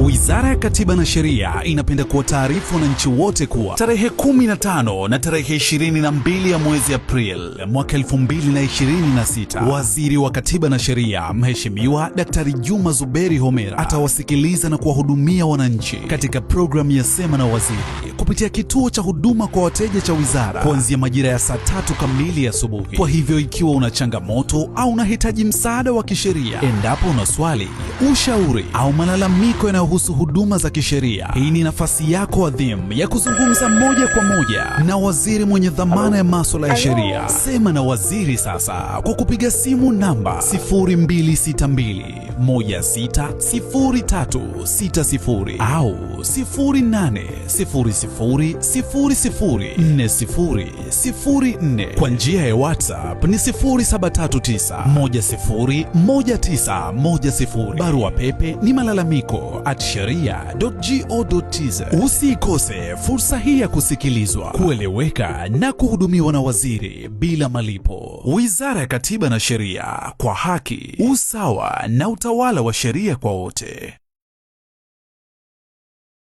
Wizara ya Katiba na Sheria inapenda kuwataarifu wananchi wote kuwa tarehe 15 na tarehe 22 ya mwezi Aprili mwaka 2026, Waziri wa Katiba na Sheria Mheshimiwa Daktari Juma Zuberi Homera atawasikiliza na kuwahudumia wananchi katika programu ya Sema na Waziri kupitia kituo cha huduma kwa wateja cha wizara kuanzia majira ya saa 3 kamili asubuhi. Kwa hivyo ikiwa una changamoto au unahitaji msaada wa kisheria, endapo una swali, ushauri au malalamiko yanayohusu huduma za kisheria, hii ni nafasi yako adhimu ya kuzungumza moja kwa moja na waziri mwenye dhamana ya masuala ya sheria. Sema na Waziri sasa kwa kupiga simu namba 0262160360 au 0800004004. Kwa njia ya WhatsApp ni 0739101910. Barua pepe ni malalamiko@sheria.go.tz. Usikose fursa hii ya kusikilizwa, kueleweka na kuhudumiwa na waziri bila malipo. Wizara ya Katiba na Sheria, kwa haki, usawa na utawala wa sheria kwa wote.